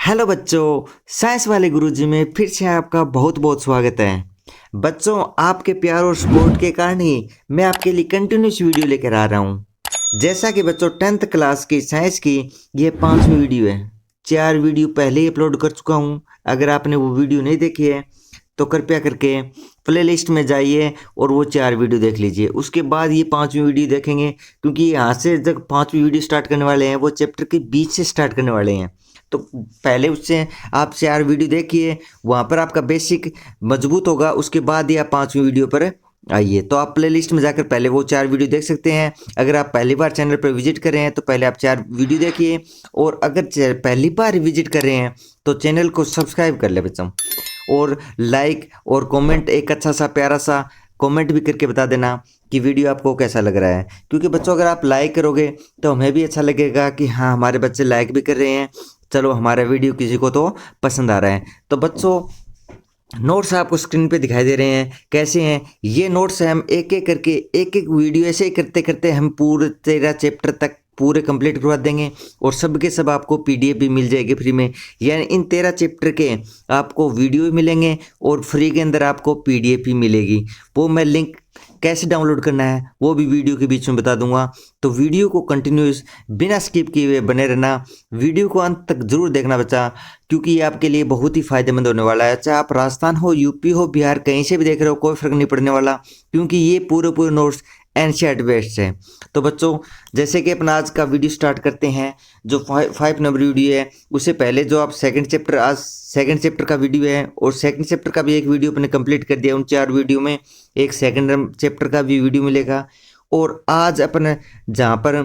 Hello बच्चों, science वाले गुरुजी में फिर से आपका बहुत बहुत स्वागत है। बच्चों, आपके प्यार और सपोर्ट के कारण ही मैं आपके लिए कंटिन्यूस वीडियो लेकर आ रहा हूँ। जैसा कि बच्चों 10th क्लास की साइंस की ये 5वीं वीडियो है। 4 वीडियो पहले ही अपलोड कर चुका हूँ। अगर आपने वो वीडियो नहीं देखी है तो कृपया करके प्ले लिस्ट में जाइए और वो 4 वीडियो देख लीजिए। उसके बाद ये 5वीं वीडियो देखेंगे, क्योंकि यहाँ से जब 5वीं वीडियो स्टार्ट करने वाले हैं वो चैप्टर के बीच से स्टार्ट करने वाले हैं। तो पहले उससे आप 4 वीडियो देखिए, वहाँ पर आपका बेसिक मजबूत होगा। उसके बाद ही आप 5वीं वीडियो पर आइए। तो आप प्ले लिस्ट में जाकर पहले वो 4 वीडियो देख सकते हैं। अगर आप पहली बार चैनल पर विजिट कर रहे हैं तो पहले आप 4 वीडियो देखिए, और अगर पहली बार विजिट कर रहे हैं तो चैनल को सब्सक्राइब कर ले बच्चों, और लाइक और कमेंट, एक अच्छा सा प्यारा सा कमेंट भी करके बता देना कि वीडियो आपको कैसा लग रहा है। क्योंकि बच्चों अगर आप लाइक करोगे तो हमें भी अच्छा लगेगा कि हाँ, हमारे बच्चे लाइक भी कर रहे हैं, चलो हमारा वीडियो किसी को तो पसंद आ रहा है। तो बच्चों, नोट्स आपको स्क्रीन पे दिखाई दे रहे हैं। कैसे हैं ये नोट्स? हम एक एक करके एक एक वीडियो ऐसे ही करते करते हम पूरे 13 चैप्टर तक पूरे कंप्लीट करवा देंगे, और सब के सब आपको पीडीएफ भी मिल जाएगी फ्री में। यानी इन 13 चैप्टर के आपको वीडियो भी मिलेंगे और फ्री के अंदर आपको पीडीएफ भी मिलेगी। वो मैं लिंक कैसे डाउनलोड करना है वो भी वीडियो के बीच में बता दूंगा। तो वीडियो को कंटिन्यूस बिना स्किप किए हुए बने रहना। वीडियो को अंत तक जरूर देखना बच्चा, क्योंकि ये आपके लिए बहुत ही फायदेमंद होने वाला है। चाहे आप राजस्थान हो, यूपी हो, बिहार, कहीं से भी देख रहे हो, कोई फर्क नहीं पड़ने वाला, क्योंकि ये पूरे नोट्स एनसीईआरटी बेस्ड है। तो बच्चों, जैसे कि अपना आज का वीडियो स्टार्ट करते हैं। जो 5 नंबर वीडियो है, उससे पहले जो आप सेकंड चैप्टर, आज सेकंड चैप्टर का वीडियो है, और सेकंड चैप्टर का भी एक वीडियो अपने कंप्लीट कर दिया। उन 4 वीडियो में एक सेकंड चैप्टर का भी वीडियो मिलेगा। और आज अपन जहाँ पर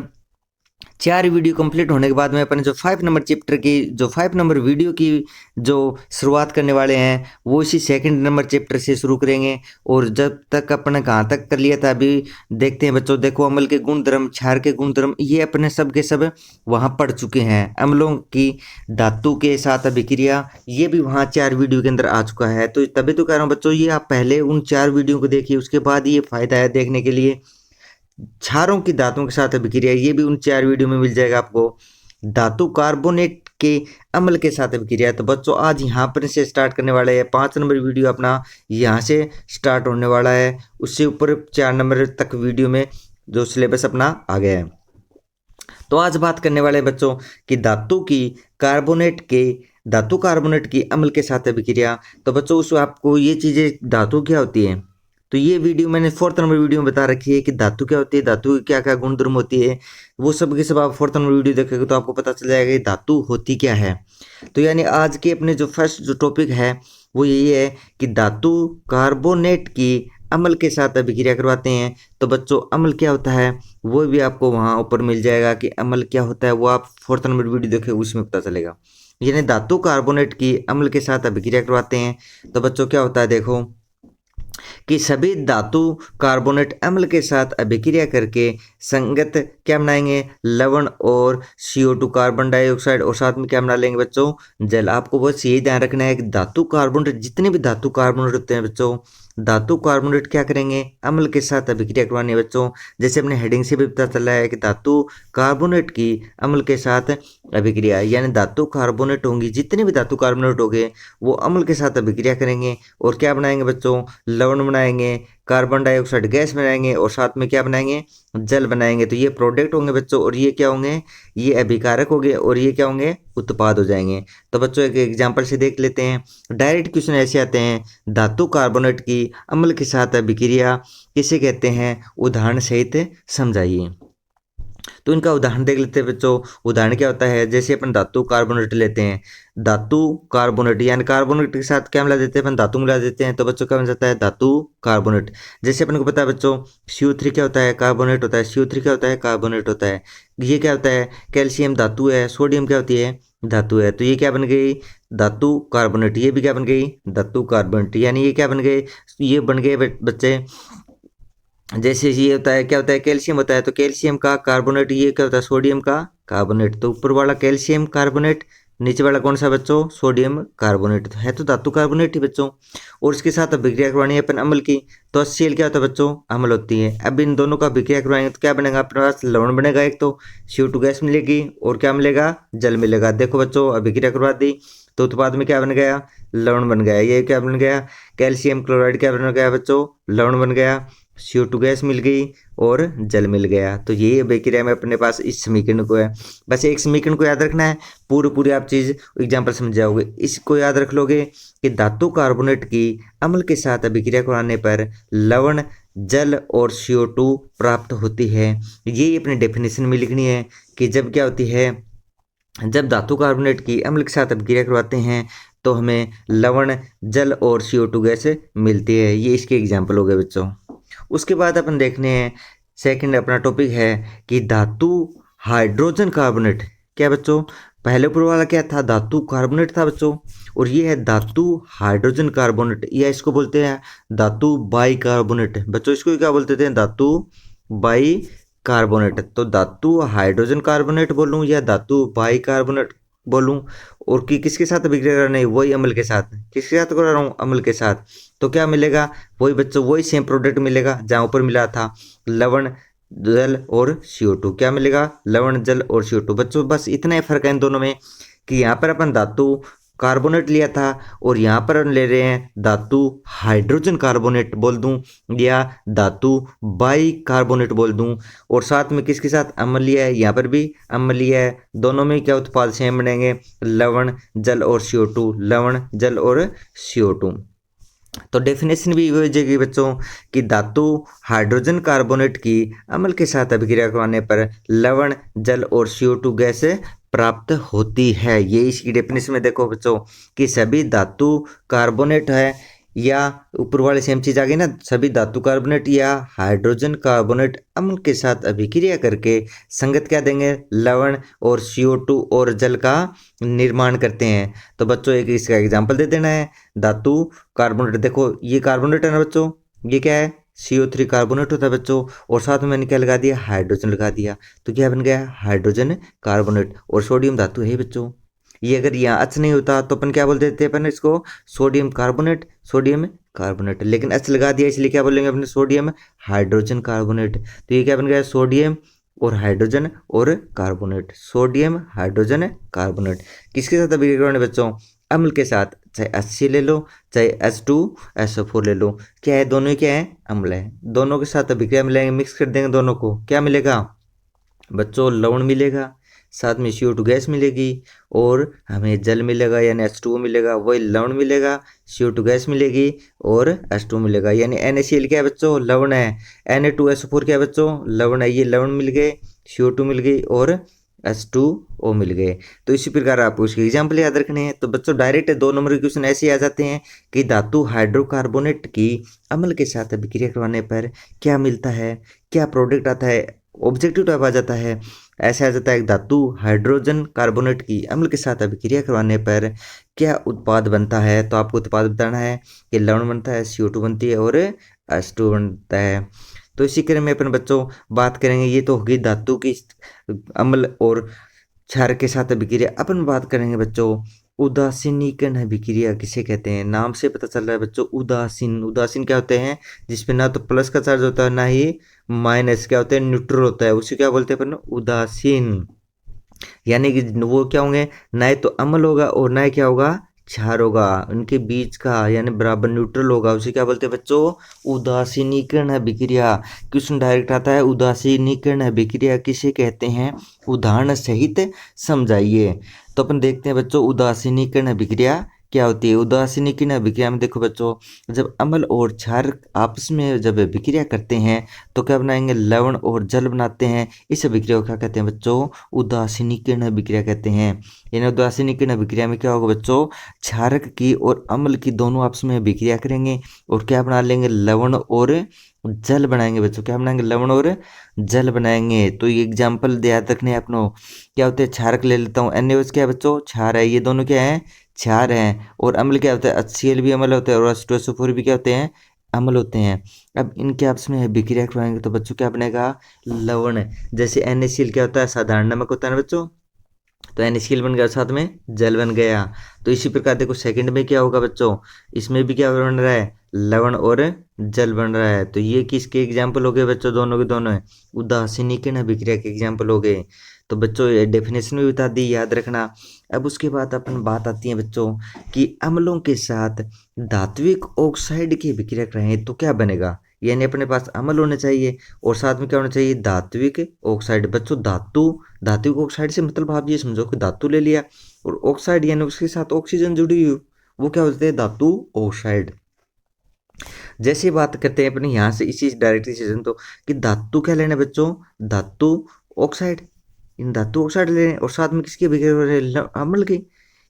4 वीडियो कंप्लीट होने के बाद में अपन जो 5 नंबर चैप्टर की, जो 5 नंबर वीडियो की जो शुरुआत करने वाले हैं, वो इसी सेकंड नंबर चैप्टर से शुरू करेंगे। और जब तक अपने कहाँ तक कर लिया था अभी देखते हैं बच्चों। देखो, अम्ल के गुण धर्म, क्षार के गुण धर्म, ये अपने सब के सब वहाँ पढ़ चुके हैं। अम्लों की धातु के साथ अभिक्रिया, ये भी वहाँ 4 वीडियो के अंदर आ चुका है। तो तभी तो कह रहा हूँ बच्चों, ये आप पहले उन 4 वीडियो को देखिए, उसके बाद ये फायदा है देखने के लिए। क्षारों की धातुओं के साथ अभिक्रिया, ये भी उन 4 वीडियो में मिल जाएगा आपको। धातु कार्बोनेट के अम्ल के साथ अभिक्रिया। तो बच्चों, आज यहाँ पर से स्टार्ट करने वाले हैं। 5 नंबर वीडियो अपना यहाँ से स्टार्ट होने वाला है। उससे ऊपर 4 नंबर तक वीडियो में जो सिलेबस अपना आ गया है। तो आज बात करने वाले बच्चों कि धातु कार्बोनेट की अम्ल के साथ अभिक्रिया। तो बच्चों, उस आपको ये चीज़ें, धातु क्या होती है, तो ये वीडियो मैंने 4th नंबर वीडियो में बता रखी है कि धातु क्या होती है, धातु क्या क्या गुण धर्म होती है। वो सब के सब आप 4th नंबर वीडियो देखेंगे तो आपको पता चल जाएगा कि धातु होती क्या है। तो यानी आज के अपने जो फर्स्ट जो टॉपिक है वो यही है कि धातु कार्बोनेट की अम्ल के साथ अभिक्रिया करवाते हैं। तो बच्चों, अम्ल क्या होता है वो भी आपको वहाँ ऊपर मिल जाएगा कि अम्ल क्या होता है, वो आप 4th नंबर वीडियो देखें उसमें पता चलेगा। यानी धातु कार्बोनेट की अम्ल के साथ अभिक्रिया करवाते हैं। तो बच्चों, क्या होता है देखो कि सभी धातु कार्बोनेट अम्ल के साथ अभिक्रिया करके संगत क्या बनाएंगे, लवण और CO2 कार्बन डाइऑक्साइड, और साथ में क्या बना लेंगे बच्चों, जल। आपको बस यही ध्यान रखना है कि धातु कार्बोनेट, जितने भी धातु कार्बोनेट होते हैं बच्चों, धातु कार्बोनेट क्या करेंगे, अम्ल के साथ अभिक्रिया करवानी है बच्चों। जैसे अपने हेडिंग से भी पता चला है कि धातु कार्बोनेट की अम्ल के साथ अभिक्रिया, यानी धातु कार्बोनेट होंगी, जितने भी धातु कार्बोनेट होंगे वो अम्ल के साथ अभिक्रिया करेंगे और क्या बनाएंगे बच्चों, लवण बनाएंगे, कार्बन डाइऑक्साइड गैस बनाएंगे, और साथ में क्या बनाएंगे, जल बनाएंगे। तो ये प्रोडक्ट होंगे बच्चों, और ये क्या होंगे, ये अभिकारक होंगे, और ये क्या होंगे, उत्पाद हो जाएंगे। तो बच्चों, एक एग्जांपल से देख लेते हैं। डायरेक्ट क्वेश्चन ऐसे आते हैं, धातु कार्बोनेट की अम्ल के साथ अभिक्रिया किसे कहते हैं, उदाहरण सहित समझाइए। तो इनका उदाहरण देख लेते हैं बच्चों। उदाहरण क्या होता है, जैसे अपन धातु कार्बोनेट लेते हैं, धातु कार्बोनेट यानी कार्बोनेट के साथ क्या मिला देते हैं, अपन धातु मिला देते हैं। तो बच्चों, क्या बन जाता है, धातु कार्बोनेट। जैसे अपन को पता है बच्चों, CO3 क्या होता है, कार्बोनेट होता है। CO3 क्या होता है, कार्बोनेट होता है। ये क्या होता है, कैल्शियम धातु है। सोडियम क्या होती है, धातु है। तो ये क्या बन गई, धातु कार्बोनेट। ये भी क्या बन गई, धातु कार्बोनेट। यानी ये क्या बन गए, ये बन गए बच्चे। जैसे ये होता है, क्या होता है, कैल्शियम होता है, तो कैल्शियम का कार्बोनेट। ये क्या होता है, सोडियम का कार्बोनेट। तो ऊपर वाला कैल्शियम कार्बोनेट, नीचे वाला कौन सा बच्चों, सोडियम कार्बोनेट, है तो धातु कार्बोनेट ही बच्चों। और इसके साथ अब विक्रिया करवानी है अपन अम्ल की, तो HCl क्या होता है बच्चों, अम्ल होती है। अब इन दोनों का विक्रिया करवाएंगे तो क्या बनेगा अपने पास, लवण बनेगा एक तो, CO2 गैस मिलेगी और क्या मिलेगा, जल मिलेगा। देखो बच्चों अब विक्रिया करवा दी तो उत्पाद में क्या बन गया, लवण बन गया। ये क्या बन गया, कैल्शियम क्लोराइड क्या बन गया बच्चों, लवण बन गया। CO2 गैस मिल गई और जल मिल गया। तो ये अभिक्रिया में अपने पास इस समीकरण को है। बस एक समीकरण को याद रखना है, पूरी आप चीज एग्जाम्पल समझ जाओगे। इसको याद रख लोगे कि धातु कार्बोनेट की अम्ल के साथ अभिक्रिया कराने पर लवण, जल और CO2 प्राप्त होती है। ये अपनी डेफिनेशन में लिखनी है कि जब क्या होती है, जब धातु कार्बोनेट की अम्ल के साथ अभिक्रिया करवाते हैं तो हमें लवण, जल और CO2 गैस मिलती है। ये इसके एग्जाम्पल हो गए बच्चों। उसके बाद अपन देखने हैं सेकंड अपना टॉपिक है कि धातु हाइड्रोजन कार्बोनेट। क्या बच्चों, पहले ऊपर वाला क्या था, धातु कार्बोनेट था बच्चों, और ये है धातु हाइड्रोजन कार्बोनेट, या इसको बोलते हैं धातु बाई कार्बोनेट। बच्चों इसको क्या बोलते थे, धातु बाई कार्बोनेट। तो धातु हाइड्रोजन कार्बोनेट बोलूं या धातु बाई कार्बोनेट बोलूं, और कि किसके साथ अभिक्रिया कर रहे हैं, वही अम्ल के साथ। किसके साथ कर रहा हूँ, अम्ल के साथ। तो क्या मिलेगा, वही बच्चों वही सेम प्रोडक्ट मिलेगा जहाँ ऊपर मिला था, लवण, जल और CO2। क्या मिलेगा, लवण, जल और CO2। बच्चों बस इतना ही फर्क है इन दोनों में कि यहाँ पर अपन धातु कार्बोनेट लिया था और यहाँ पर ले रहे हैं धातु हाइड्रोजन कार्बोनेट बोल दूं या धातु बाई कार्बोनेट बोल दूं, और साथ में किसके साथ, अम्ल लिया है, यहाँ पर भी अम्ल लिया है। दोनों में क्या उत्पाद सेम बनेंगे, लवण, जल और CO2, लवण, जल और CO2। तो डेफिनेशन भी हो जाएगी बच्चों कि धातु हाइड्रोजन कार्बोनेट की अम्ल के साथ अभिक्रिया करवाने पर लवण, जल और CO2 गैस प्राप्त होती है। ये इसकी डेफिनेशन में देखो बच्चों कि सभी धातु कार्बोनेट है, या ऊपर वाले सेम चीज आ गई ना, सभी धातु कार्बोनेट या हाइड्रोजन कार्बोनेट अम्ल के साथ अभिक्रिया करके संगत क्या देंगे, लवण और CO2 और जल का निर्माण करते हैं। तो बच्चों एक इसका एग्जाम्पल दे देना है, धातु कार्बोनेट। देखो ये कार्बोनेट है ना बच्चों, ये क्या है, CO3 कार्बोनेट होता है बच्चों, और साथ में मैंने क्या लगा दिया, हाइड्रोजन लगा दिया, तो क्या बन गया, हाइड्रोजन कार्बोनेट। और सोडियम धातु है बच्चों, ये अगर यहाँ H नहीं होता तो अपन क्या बोल देते हैं, अपन इसको सोडियम कार्बोनेट, सोडियम कार्बोनेट, लेकिन H लगा दिया इसलिए क्या बोलेंगे अपने, सोडियम हाइड्रोजन कार्बोनेट। तो ये क्या बन गया, सोडियम और हाइड्रोजन और कार्बोनेट, सोडियम हाइड्रोजन कार्बोनेट। किसके साथ अभिक्रिया करवाने बच्चों, अम्ल के साथ, चाहे HC ले लो चाहे H2SO4 ले लो, क्या है, दोनों ही क्या है, अम्ल है। दोनों के साथ अभिक्रिया मिलाएंगे, मिक्स कर देंगे दोनों को, क्या मिलेगा बच्चों, लवण मिलेगा, साथ में CO2 गैस मिलेगी और हमें जल मिलेगा यानी H2O मिलेगा। वही लवण मिलेगा, CO2 गैस मिलेगी और H2O मिलेगा, यानी NaCl क्या है बच्चों, लवण है। Na2SO4 क्या है बच्चों, लवण है। ये लवण मिल गए, CO2 मिल गई और H2O मिल गए। तो इसी प्रकार आपको इसके एग्जाम्पल याद रखने हैं। तो बच्चों डायरेक्ट 2 नंबर के क्वेश्चन ऐसे आ जाते हैं कि धातु हाइड्रोकार्बोनेट की अम्ल के साथ अभिक्रिया करवाने पर क्या मिलता है, क्या प्रोडक्ट आता है, ऑब्जेक्टिव टाइप आ जाता है। ऐसे आ जाता है धातु हाइड्रोजन कार्बोनेट की अम्ल के साथ अभिक्रिया करवाने पर क्या उत्पाद बनता है। तो आपको उत्पाद बताना है कि लवण बनता है, CO2 बनती है और H2 बनता है। तो इसी क्रम में अपन बच्चों बात करेंगे, ये तो होगी धातु की अम्ल और क्षार के साथ अभिक्रिया। अपन बात करेंगे बच्चों उदासीनीकरण अभिक्रिया किसे कहते हैं। नाम से पता चल रहा है बच्चों, उदासीन। उदासीन क्या होते हैं, जिसपे ना तो प्लस का चार्ज होता है ना ही माइनस, क्या होता है, न्यूट्रल होता है, उसे क्या बोलते हैं अपन, उदासीन। यानी कि वो क्या होंगे, ना तो अम्ल होगा और ना क्या होगा, क्षार होगा, उनके बीच का यानी बराबर न्यूट्रल होगा, उसे क्या बोलते हैं बच्चों, उदासीनीकरण अभिक्रिया। क्वेश्चन डायरेक्ट आता है, उदासीनीकरण अभिक्रिया किसे कहते हैं, उदाहरण सहित समझाइए। तो अपन देखते हैं बच्चों उदासीनीकरण अभिक्रिया क्या होती है। उदासीनीकरण अभिक्रिया में देखो बच्चों, जब अम्ल और क्षार आपस में जब अभिक्रिया करते हैं तो क्या बनाएंगे, लवण और जल बनाते हैं। इस अभिक्रिया को क्या कहते हैं बच्चों, उदासीनीकरण अभिक्रिया कहते हैं। यानी उदासीनीकरण अभिक्रिया में क्या होगा बच्चों, क्षारक की और अम्ल की दोनों आपस में अभिक्रिया करेंगे और क्या बना लेंगे, लवण और जल बनाएंगे बच्चों। क्या बनाएंगे, लवण और जल बनाएंगे। तो ये एग्जाम्पल याद रखने हैं अपनों, क्या होते हैं, क्षारक ले लेता हूँ, NaOH क्या है बच्चों, क्षार है। ये दोनों क्या है, क्षार हैं। और अम्ल क्या होता है, HCl भी अम्ल होता है और H2SO4 भी क्या होते हैं, अम्ल होते हैं। अब इनके आपस में अभिक्रिया करवाएंगे तो बच्चों क्या बनेगा, लवण। जैसे NaCl क्या होता है, साधारण नमक होता है ना बच्चों, तो NaCl बन गया, साथ में जल बन गया। तो इसी प्रकार देखो सेकंड में क्या होगा बच्चों, इसमें भी क्या बन रहा है, लवण और जल बन रहा है। तो ये किसके एग्जाम्पल हो गए बच्चों, दोनों के दोनों है उदासीनीकरण अभिक्रिया के एग्जाम्पल हो गए। तो बच्चों ये डेफिनेशन भी बता दी, याद रखना। अब उसके बाद अपन बात आती है बच्चों कि अम्लों के साथ धात्विक ऑक्साइड की अभिक्रिया कराएं तो क्या बनेगा। यानी अपने पास अम्ल होने चाहिए और साथ में क्या होना चाहिए, धात्विक ऑक्साइड। बच्चों धात्विक ऑक्साइड से मतलब आप ये समझो कि धातु ले लिया और ऑक्साइड यानी उसके साथ ऑक्सीजन जुड़ी हुई, वो क्या होते हैं, धातु ऑक्साइड। जैसे बात करते हैं अपने यहाँ से इसी डायरेक्ट सीजन, तो कि धातु क्या लेना है बच्चों, धातु ऑक्साइड। इन धातु ऑक्साइड लेने और साथ में किसकी अभिक्रिया, अम्ल की।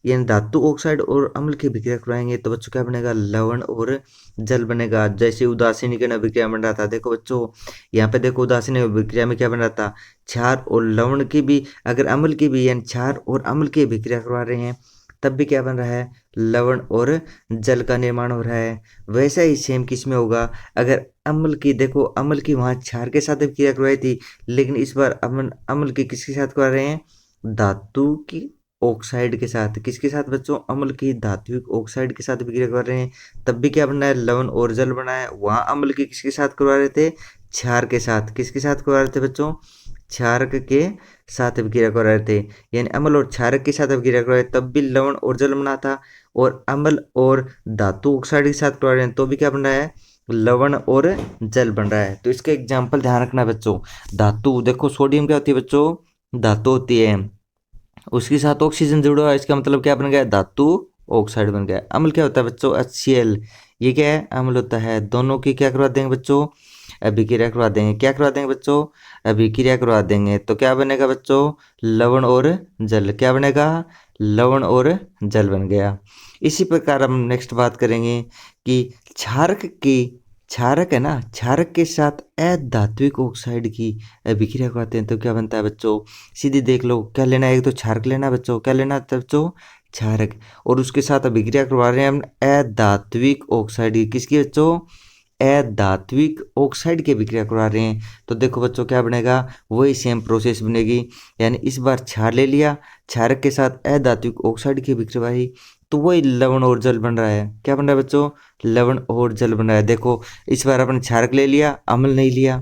यानी धातु ऑक्साइड और अम्ल की अभिक्रिया करवाएंगे तो बच्चों क्या बनेगा, लवण और जल बनेगा। जैसे उदासीनीकरण अभिक्रिया बन रहा था, देखो बच्चों यहाँ पे देखो उदासीन अभिक्रिया में क्या बन रहा था, क्षार और लवण की भी, अगर अम्ल की भी यानी क्षार और अम्ल की अभिक्रिया करवा रहे हैं तब भी क्या बन रहा है, लवण और जल का निर्माण हो रहा है। वैसा ही सेम किस में होगा, अगर अम्ल की, देखो अम्ल की वहाँ क्षार के साथ अभिक्रिया करवाई थी, लेकिन इस बार अम्ल की किसके साथ करवा रहे हैं, धातु की ऑक्साइड के साथ। किसके साथ बच्चों, अम्ल की धात्विक ऑक्साइड के साथ अभिक्रिया कर रहे हैं, तब भी क्या बना है, लवण और जल बना है। वहाँ अम्ल की किसके साथ करवा रहे थे, क्षार के साथ। किसके साथ करवा रहे थे बच्चों, क्षारक के साथ अभिक्रिया कर रहे थे। यानी अम्ल और क्षारक के साथ अभिक्रिया कर रहे थे तब भी लवण और जल बना था, और अम्ल और धातु ऑक्साइड के साथ करवा रहे हैं तो भी क्या बन रहा है, लवण और जल बन रहा है। तो इसका एग्जाम्पल ध्यान रखना बच्चों। धातु देखो सोडियम क्या होती है बच्चों, धातु होती है, उसके साथ ऑक्सीजन जुड़ा हुआ है, इसका मतलब क्या बन गया, धातु ऑक्साइड बन गया। अम्ल क्या होता है बच्चों, HCl, ये क्या है, अम्ल होता है। दोनों की क्या करवा देंगे बच्चों, अभिक्रिया करवा देंगे। क्या करवा देंगे बच्चों, अभिक्रिया करवा देंगे। तो क्या बनेगा बच्चों, लवण और जल। क्या बनेगा, लवण और जल बन गया। इसी प्रकार हम नेक्स्ट बात करेंगे कि क्षारक है ना, क्षारक के साथ अधात्विक ऑक्साइड की अभिक्रिया करवाते हैं तो क्या बनता है बच्चों, सीधी देख लो क्या लेना है, एक तो क्षारक लेना बच्चों। क्या लेना है बच्चों, क्षारक, और उसके साथ अभिक्रिया करवा रहे हैं हम अधात्विक ऑक्साइड की। किसकी बच्चों, अधात्विक ऑक्साइड की अभिक्रिया करवा रहे हैं। तो देखो बच्चों क्या बनेगा, वही सेम प्रोसेस बनेगी। यानी इस बार क्षार ले लिया, क्षारक के साथ अधात्विक ऑक्साइड की अभिक्रिया करवाई तो वही लवण और जल बन रहा है। क्या बन रहा है बच्चों, लवण और जल बन रहा है। देखो इस बार अपन क्षारक ले लिया, अम्ल नहीं लिया।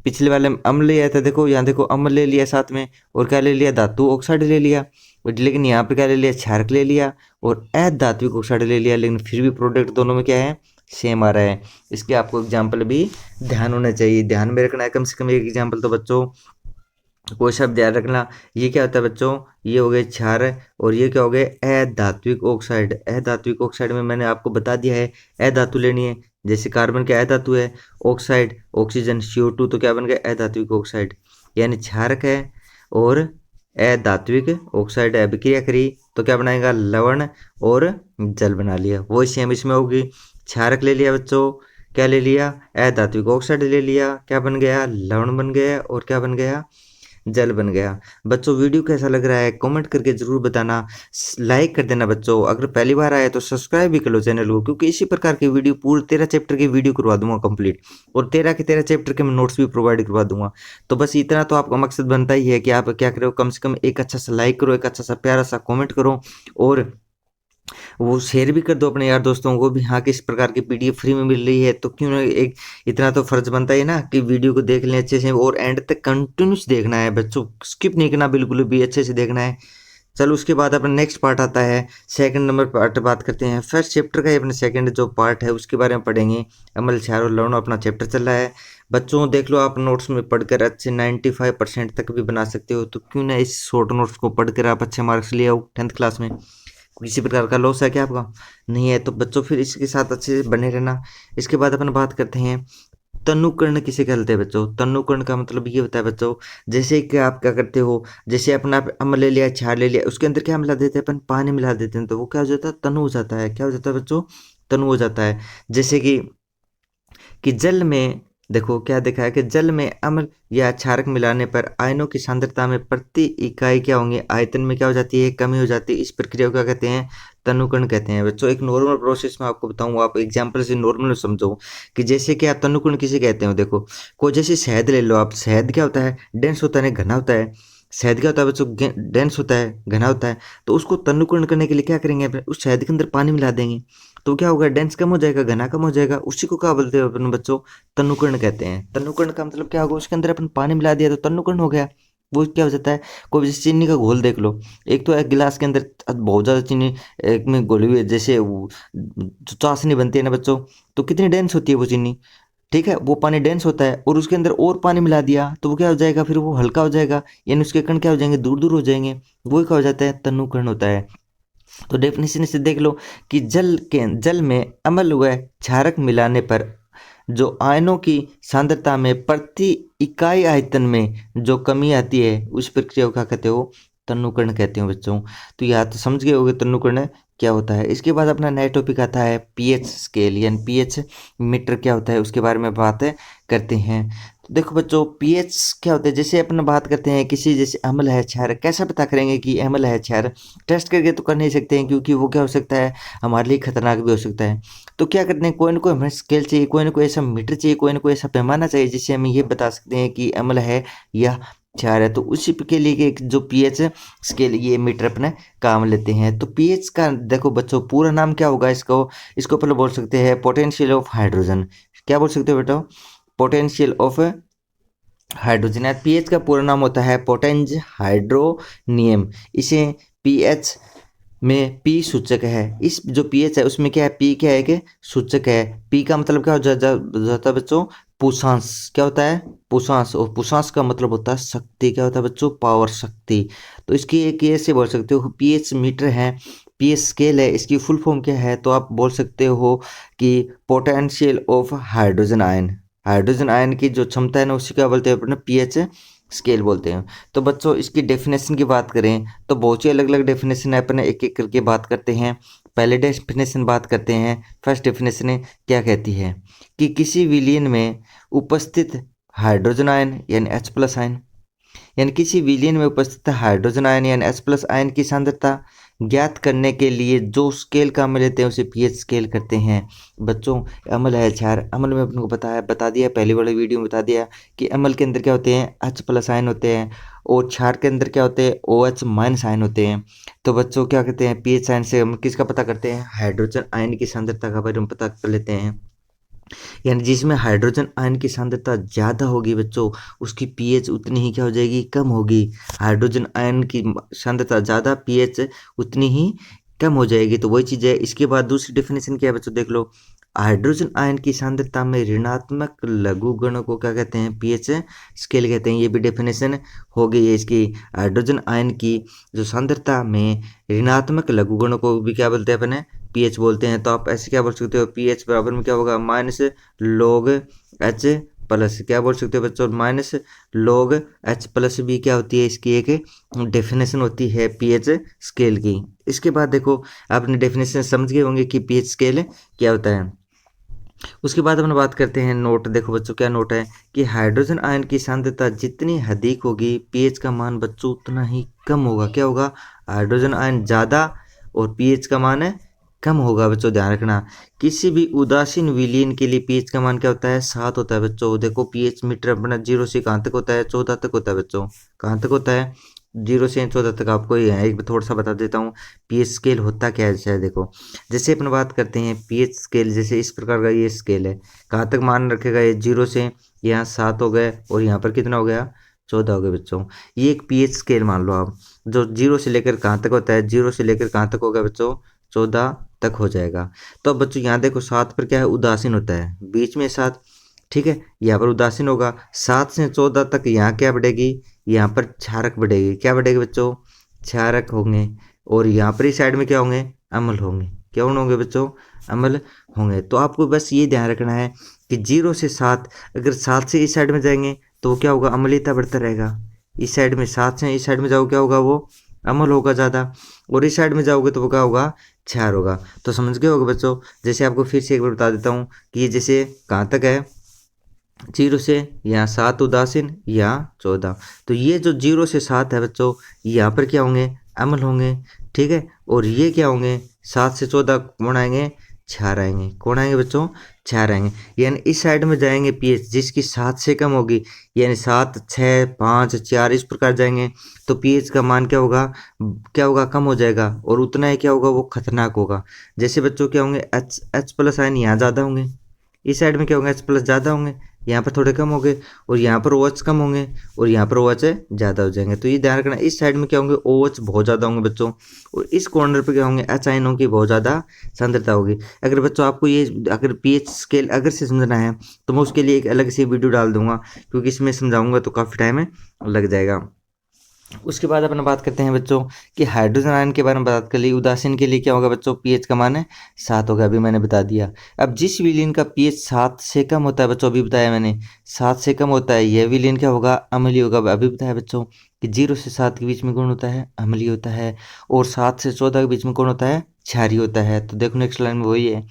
पिछले वाले में अम्ल ले आया था, देखो यहाँ देखो अम्ल ले लिया साथ में, और क्या ले लिया, धातु ऑक्साइड ले लिया। लेकिन यहाँ पे क्या ले लिया, क्षारक ले लिया और अधात्विक ऑक्साइड ले लिया, लेकिन फिर भी प्रोडक्ट दोनों में क्या है, सेम आ रहा है। इसके आपको एग्जाम्पल भी ध्यान होना चाहिए, ध्यान में रखना है कम से कम एक एग्जाम्पल तो बच्चों। कोई शब्द याद रखना, ये क्या होता है बच्चों, ये हो गए क्षार और ये क्या हो गए, अधात्विक ऑक्साइड। अधात्विक ऑक्साइड में मैंने आपको बता दिया है अधातु लेनी है। जैसे कार्बन क्या अधातु है, ऑक्साइड ऑक्सीजन CO2, तो क्या बन गया, अधात्विक ऑक्साइड। यानी क्षारक है और अधात्विक ऑक्साइड अभिक्रिया करी तो क्या बनाएगा, लवण और जल बना लिया। वही सेम इसमें होगी, क्षारक ले लिया बच्चों, क्या ले लिया, अधात्विक ऑक्साइड ले लिया, क्या बन गया, लवण बन गया और क्या बन गया, जल बन गया। बच्चों वीडियो कैसा लग रहा है कमेंट करके जरूर बताना, लाइक कर देना बच्चों। अगर पहली बार आए तो सब्सक्राइब भी कर लो चैनल को, क्योंकि इसी प्रकार की वीडियो पूरे 13 चैप्टर की वीडियो करवा दूंगा कंप्लीट, और 13 के 13 चैप्टर के मैं नोट्स भी प्रोवाइड करवा दूंगा। तो बस इतना तो आपका मकसद बनता ही है कि आप क्या करो, कम से कम एक अच्छा सा लाइक करो, एक अच्छा सा प्यारा सा कॉमेंट करो, और वो शेयर भी कर दो अपने यार दोस्तों को भी। हाँ किस प्रकार की PDF फ्री में मिल रही है तो क्यों ना, एक इतना तो फर्ज बनता है ना कि वीडियो को देख लें अच्छे से, और एंड तक कंटिन्यूस देखना है बच्चों, स्किप नहीं करना, बिल्कुल भी अच्छे से देखना है। चलो उसके बाद अपना नेक्स्ट पार्ट आता है, सेकंड नंबर पार्ट बात करते हैं। फर्स्ट चैप्टर का अपना सेकंड जो पार्ट है उसके बारे में पढ़ेंगे। अम्ल क्षार और लवण अपना चैप्टर चल रहा है बच्चों, देख लो आप नोट्स में पढ़कर अच्छे 95% तक भी बना सकते हो। तो क्यों ना इस शॉर्ट नोट्स को पढ़कर आप अच्छे मार्क्स ले आओ 10th क्लास में। किसी प्रकार का लॉस है क्या आपका, नहीं है, तो बच्चों फिर इसके साथ अच्छे से बने रहना। इसके बाद अपन बात करते हैं तनुकरण किसे कहते हैं बच्चों। तनुकरण का मतलब ये होता है बच्चों, जैसे कि आप क्या करते हो, जैसे अपना अम्ल ले लिया, क्षार ले लिया, उसके अंदर क्या मिला देते हैं अपन, पानी मिला देते हैं, तो वो क्या हो जाता है, तनु हो जाता है। क्या हो जाता है बच्चों, तनु हो जाता है। जैसे कि जल में देखो क्या देखा है कि जल में अम्ल या क्षारक मिलाने पर आयनों की सांद्रता में प्रति इकाई क्या होंगे, आयतन में क्या हो जाती है, कमी हो जाती है। इस प्रक्रिया को क्या कहते हैं, तनुकरण कहते हैं बच्चों। एक नॉर्मल प्रोसेस में आपको बताऊं, आप एग्जांपल से नॉर्मल समझो कि जैसे कि आप तनुकरण किसे कहते हो। देखो को जैसे शहद ले लो आप, शहद क्या होता है, डेंस होता है, घना होता है। शहद क्या होता है बच्चों, डेंस होता है, घना होता है, तो उसको तनुकरण करने के लिए क्या करेंगे अपने, उस शहद के अंदर पानी मिला देंगे, तो क्या होगा, डेंस कम हो जाएगा, घना कम हो जाएगा, उसी को क्या बोलते हैं अपन बच्चों, तनुकरण कहते हैं। तनुकरण का मतलब क्या होगा, उसके अंदर अपन पानी मिला दिया तो तनुकरण हो गया। वो क्या हो जाता है, कोई जैसे चीनी का घोल देख लो, एक तो एक गिलास के अंदर बहुत ज़्यादा चीनी एक में घोली हुई है, जैसे जो चाशनी बनती है ना बच्चों, तो कितनी डेंस होती है वो चीनी, ठीक है, वो पानी डेंस होता है, और उसके अंदर और पानी मिला दिया तो वो क्या हो जाएगा, फिर वो हल्का हो जाएगा, यानी उसके कण क्या हो जाएंगे, दूर दूर हो जाएंगे, वो क्या हो जाता है, तनुकरण होता है। तो डेफिनेशन से देख लो कि जल में अम्ल व क्षारक मिलाने पर जो आयनों की सांद्रता में प्रति इकाई आयतन में जो कमी आती है, उस प्रक्रिया को क्या कहते हो, तनुकरण कहते हो बच्चों। तो यहाँ तो समझ गए होगे तनुकरण क्या होता है। इसके बाद अपना नया टॉपिक आता है पीएच स्केल, यानी पीएच मीटर क्या होता है, उसके बारे में बात करते हैं। तो देखो बच्चों, पीएच क्या होता है, जैसे अपन बात करते हैं किसी, जैसे अम्ल है क्षारक, कैसे पता करेंगे कि अम्ल है क्षारक, टेस्ट करके तो कर नहीं सकते हैं, क्योंकि वो क्या हो सकता है, हमारे लिए खतरनाक भी हो सकता है। तो क्या करते हैं, कोई ना कोई हमें स्केल चाहिए, कोई ना कोई ऐसा मीटर चाहिए, कोई ना कोई ऐसा पैमाना चाहिए जिससे हम ये बता सकते हैं कि अम्ल है या क्षार है। तो उसी के लिए एक जो पीएच स्केल, ये मीटर अपने काम लेते हैं। तो पीएच का देखो बच्चों पूरा नाम क्या होगा, इसको पहले बोल सकते हैं पोटेंशियल ऑफ हाइड्रोजन। क्या बोल सकते हो बेटा, पोटेंशियल ऑफ हाइड्रोजन। पीएच का पूरा नाम होता है पोटेंज हाइड्रोनियम। इसे पीएच में पी सूचक है। इस जो पीएच है उसमें क्या है, पी क्या है कि सूचक है। पी का मतलब क्या हो जाता है बच्चों, पुषांश। क्या होता है, पुषांश, और पुषांश का मतलब होता है शक्ति। क्या होता है बच्चों, पावर, शक्ति। तो इसकी एक ऐसे बोल सकते हो, पीएच मीटर है, पीएच स्केल है, इसकी फुल फॉर्म क्या है, तो आप बोल सकते हो कि potential of hydrogen ion. Hydrogen ion की जो क्षमता है ना, उसी क्या बोलते हैं अपने, पीएच स्केल बोलते हैं। तो बच्चों इसकी डेफिनेशन की बात करें तो बहुत ही अलग अलग डेफिनेशन है, अपने एक एक करके बात करते हैं। पहले डेफिनेशन बात करते हैं। फर्स्ट डेफिनेशन क्या कहती है कि किसी विलयन में उपस्थित हाइड्रोजन आयन यानी H प्लस आयन, यानी किसी विलयन में उपस्थित हाइड्रोजन आयन यानी H प्लस आयन की सांद्रता ज्ञात करने के लिए जो स्केल काम में लेते हैं उसे पीएच स्केल करते हैं। बच्चों अम्ल है क्षार, अम्ल में अपने को बता दिया पहले वाले वीडियो में, बता दिया कि अम्ल के अंदर क्या होते हैं, H प्लस आयन होते हैं, और क्षार के अंदर क्या होते हैं, OH माइनस आयन होते हैं। तो बच्चों क्या कहते हैं, पीएच आयन से हम किसका पता करते हैं, हाइड्रोजन आयन की सांद्रता का बारे में पता कर लेते हैं। यानी जिसमें हाइड्रोजन आयन की सांद्रता ज़्यादा होगी बच्चों, उसकी पीएच उतनी ही क्या हो जाएगी, कम होगी। हाइड्रोजन आयन की सांद्रता ज़्यादा, पीएच उतनी ही कम हो जाएगी। तो वही चीज़ है। इसके बाद दूसरी डेफिनेशन क्या है बच्चों, देख लो। हाइड्रोजन आयन की सांद्रता में ऋणात्मक लघु गणों को क्या कहते हैं, पीएच स्केल कहते हैं। ये भी डेफिनेशन हो गई है इसकी। हाइड्रोजन आयन की जो सांद्रता में ऋणात्मक लघु गणों को भी क्या बोलते हैं अपने, पीएच बोलते हैं। तो आप ऐसे क्या बोल सकते हो, पीएच बराबर में क्या होगा, माइनस लॉग एच प्लस। क्या बोल सकते हो बच्चों, माइनस लॉग एच प्लस भी क्या होती है, इसकी एक डेफिनेशन होती है पीएच स्केल की। इसके बाद देखो, आपने डेफिनेशन समझ गए होंगे कि पीएच स्केल क्या होता है। उसके बाद अपन बात करते हैं नोट। देखो बच्चों क्या नोट है कि हाइड्रोजन आयन की सांद्रता जितनी अधिक होगी, पीएच का मान बच्चों उतना ही कम होगा। क्या होगा, हाइड्रोजन आयन ज़्यादा और पीएच का मान है कम होगा। बच्चों ध्यान रखना, किसी भी उदासीन विलयन के लिए पीएच का मान क्या होता है, 7 होता है बच्चों। देखो पीएच मीटर अपना 0 से कहाँ तक होता है, 14 तक होता है बच्चों। कहाँ तक होता है, 0 से 14 तक। आपको ये एक थोड़ा सा बता देता हूँ पीएच स्केल होता क्या है। जैसे देखो, जैसे अपन बात करते हैं पीएच स्केल, जैसे इस प्रकार का ये स्केल है, कहाँ तक मान रखेगा, ये 0 से यहाँ 7 हो गए, और यहाँ पर कितना हो गया, 14 हो गए बच्चों। ये एक पीएच स्केल मान लो आप, जो 0 से लेकर कहाँ तक होता है, 0 से लेकर कहाँ तक होगा बच्चों, 14 तक हो जाएगा। तो अब बच्चों यहाँ देखो 7 पर क्या है, उदासीन होता है, बीच में 7, ठीक है, यहाँ पर उदासीन होगा। 7 से 14 तक यहाँ क्या बढ़ेगी, यहाँ पर क्षारक बढ़ेगी। क्या बढ़ेगी बच्चों, क्षारक होंगे। और यहाँ पर ही साइड में क्या होंगे, अम्ल होंगे। क्या होंगे बच्चों, अम्ल होंगे। तो आपको बस ये ध्यान रखना है कि 0 से 7, अगर 7 से इस साइड में जाएंगे तो क्या होगा, अम्लीयता बढ़ता रहेगा। इस साइड में 7 से इस साइड में जाओ, क्या होगा, वो अम्ल होगा ज़्यादा। और इस साइड में जाओगे तो वो क्या होगा, क्षार होगा। तो समझ गए होगे बच्चों। जैसे आपको फिर से एक बार बता देता हूँ कि ये जैसे कहाँ तक है, 0 से यहाँ 7 उदासीन, यहाँ 14। तो ये जो 0 से 7 है बच्चों, यहाँ पर क्या होंगे, अम्ल होंगे, ठीक है। और ये क्या होंगे, 7 से 14 कौन आएंगे, क्षार आएंगे। कौन आएंगे बच्चों, 4 आएंगे, यानी इस साइड में जाएंगे पीएच जिसकी 7 से कम होगी, यानी 7, 6, 5, 4 इस प्रकार जाएंगे, तो पीएच का मान क्या होगा, कम हो जाएगा, और उतना ही क्या होगा, वो खतरनाक होगा। जैसे बच्चों क्या होंगे, एच प्लस आयन यहाँ ज़्यादा होंगे, इस साइड में क्या होंगे, एच प्लस ज़्यादा होंगे, यहाँ पर थोड़े कम होंगे, और यहाँ पर ओ एच कम होंगे, और यहाँ पर ओ एच ज़्यादा हो जाएंगे। तो ये ध्यान रखना, इस साइड में क्या होंगे, ओ एच बहुत ज़्यादा होंगे बच्चों, और इस कॉर्नर पे क्या होंगे, एच आयनों की बहुत ज़्यादा सांद्रता होगी। अगर बच्चों आपको ये अगर पीएच स्केल अगर से समझना है तो मैं उसके लिए एक अलग से वीडियो डाल दूंगा, क्योंकि इसमें समझाऊंगा तो काफ़ी टाइम लग जाएगा। उसके बाद अपन बात करते हैं बच्चों कि हाइड्रोजन आयन के बारे में बात कर ली। उदासीन के लिए क्या होगा बच्चों, पीएच का मान है 7 होगा, अभी मैंने बता दिया। अब जिस विलीन का पीएच 7 से कम होता है बच्चों, अभी बताया मैंने 7 से कम होता है, यह विलीन क्या होगा, अम्लीय होगा। अभी बताया बच्चों कि 0 से 7 के बीच में कौन होता है, अम्लीय होता है, और 7 से 14 के बीच में कौन होता है, क्षारीय होता है। तो देखो नेक्स्ट लाइन में वही है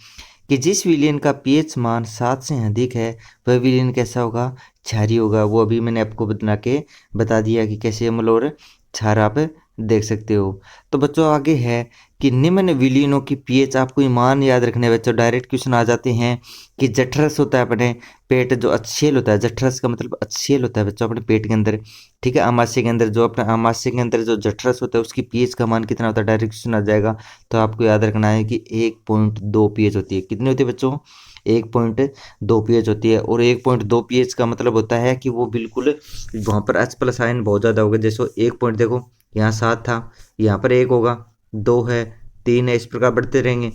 कि जिस विलयन का पीएच मान 7 से अधिक है वह विलयन कैसा होगा, क्षारीय होगा। वो अभी मैंने आपको बता दिया कि कैसे अम्ल और क्षार आप देख सकते हो। तो बच्चों आगे है कि निम्न विलयनों की पीएच, आपको ये मान याद रखने बच्चों, डायरेक्ट क्वेश्चन आ जाते हैं कि जठरस होता है अपने पेट, जो अच्छेल होता है, जठरस का मतलब अच्छेल होता है बच्चों अपने पेट के अंदर, ठीक है, आमाशय के अंदर, जो अपने आमाशय के अंदर जो जठरस होता है उसकी पीएच का मान कितना होता है, डायरेक्ट क्वेश्चन आ जाएगा। तो आपको याद रखना है कि 1.2 पीएच होती है। कितनी होती है बच्चों, 1.2 पीएच होती है। और 1.2 पीएच का मतलब होता है कि वो बिल्कुल वहाँ पर एच प्लस आयन बहुत ज़्यादा होगा। जैसे 1 पॉइंट देखो, यहाँ 7 था, यहाँ पर 1 होगा, 2 है, 3 है, इस प्रकार बढ़ते रहेंगे।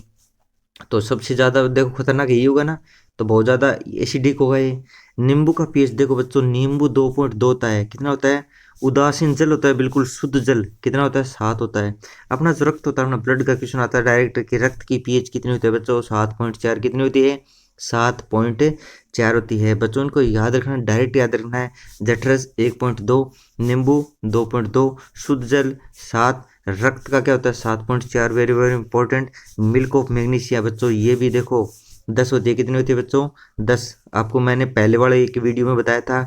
तो सबसे ज़्यादा देखो खतरनाक यही होगा ना, तो बहुत ज़्यादा एसिडिक होगा ये। नींबू का पीएच देखो बच्चों, नींबू 2.2 होता है, कितना होता है, उदासीन जल होता है, बिल्कुल शुद्ध जल, कितना होता है, 7 होता है। अपना जो रक्त होता है, अपना ब्लड का क्वेश्चन आता है डायरेक्ट कि रक्त की पीएच कितनी होती है बच्चों, 7.4 कितनी होती है, 7.4 होती है। बच्चों इनको याद रखना, डायरेक्ट याद रखना है। जठरस 1.2, नींबू 2.2, शुद्ध जल 7, रक्त का क्या होता है 7.4, very very important. Milk of magnesia बच्चों, ये भी देखो 10 होती है, कितनी होती है बच्चों, 10। आपको मैंने पहले वाले एक वीडियो में बताया था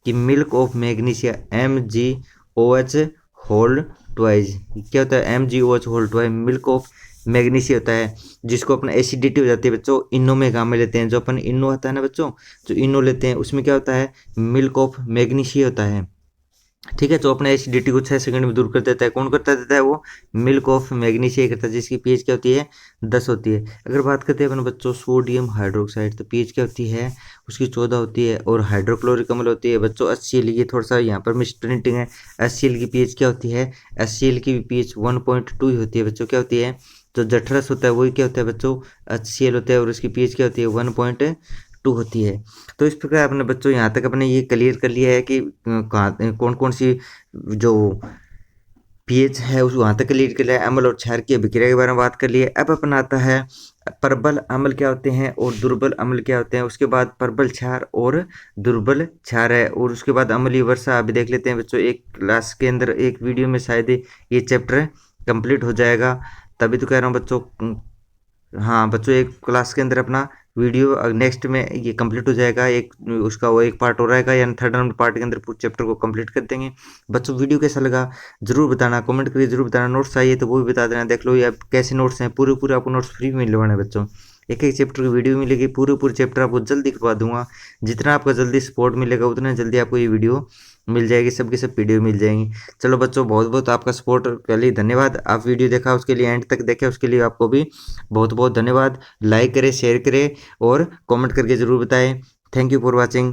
कि milk of magnesia MgOH whole twice, क्या होता है, MgOH whole twice, milk of magnesia होता है, जिसको अपना एसिडिटी हो जाती है बच्चों, इनो में काम में लेते हैं। जो अपन इनो आता है ना बच्चों, जो इनो लेते हैं उसमें क्या होता है, मिल्क ऑफ मैग्नीशिया होता है, ठीक है। तो अपने एसिडिटी को 6 सेकंड में दूर कर देता है, कौन करता देता है, वो मिल्क ऑफ मैग्नीशिया करता है, जिसकी पीएच क्या होती है, 10 होती है। अगर बात करते हैं अपन बच्चों सोडियम हाइड्रोक्साइड, तो पीएच क्या होती है, उसकी 14 होती है। और हाइड्रोक्लोरिक अम्ल होती है बच्चों HCl, ये थोड़ा सा यहाँ पर मिसप्रिंटिंग है। HCl की पीएच क्या होती है, HCl की पीएच 1.2 ही होती है बच्चों, क्या होती है, जो जठरस होता है वही क्या होता है बच्चों, HCl होता है, और उसकी पीएच क्या होती है, 1.2 होती है। तो इस प्रकार अपने बच्चों यहाँ तक अपने ये क्लियर कर लिया है कि कहाँ कौन कौन सी जो पीएच है उस वहाँ तक क्लियर कर लिया है। अम्ल और क्षार की अभिक्रिया के बारे में बात कर लिए। अब अपन आता है प्रबल अम्ल क्या होते हैं और दुर्बल अम्ल क्या होते हैं, उसके बाद प्रबल क्षार और दुर्बल क्षार है, और उसके बाद अम्लीय वर्षा अभी देख लेते हैं बच्चों। एक क्लास के अंदर एक वीडियो में शायद ये चैप्टर कंप्लीट हो जाएगा, तभी तो कह रहा हूँ बच्चों। हाँ बच्चों, एक क्लास के अंदर अपना वीडियो नेक्स्ट में ये कंप्लीट हो जाएगा, एक उसका वो एक पार्ट हो रहेगा, यानी थर्ड नंबर पार्ट के अंदर पूरे चैप्टर को कंप्लीट कर देंगे। बच्चों वीडियो कैसा लगा जरूर बताना, कमेंट करिए, जरूर बताना। नोट्स चाहिए तो वो भी बता देना, देख लो ये कैसे नोट्स हैं, पूरे पूरे आपको नोट्स फ्री में मिलने वाले हैं बच्चों। एक एक चैप्टर की वीडियो मिलेगी, पूरे पूरे चैप्टर आपको जल्दी करवा दूंगा। जितना आपका जल्दी सपोर्ट मिलेगा उतना जल्दी आपको ये वीडियो मिल जाएगी, सबकी सब पीडीएफ मिल जाएंगी। चलो बच्चों, बहुत बहुत आपका सपोर्ट के लिए धन्यवाद। आप वीडियो देखा उसके लिए, एंड तक देखे उसके लिए आपको भी बहुत बहुत धन्यवाद। लाइक करें, शेयर करें और कमेंट करके ज़रूर बताएं। Thank you for watching.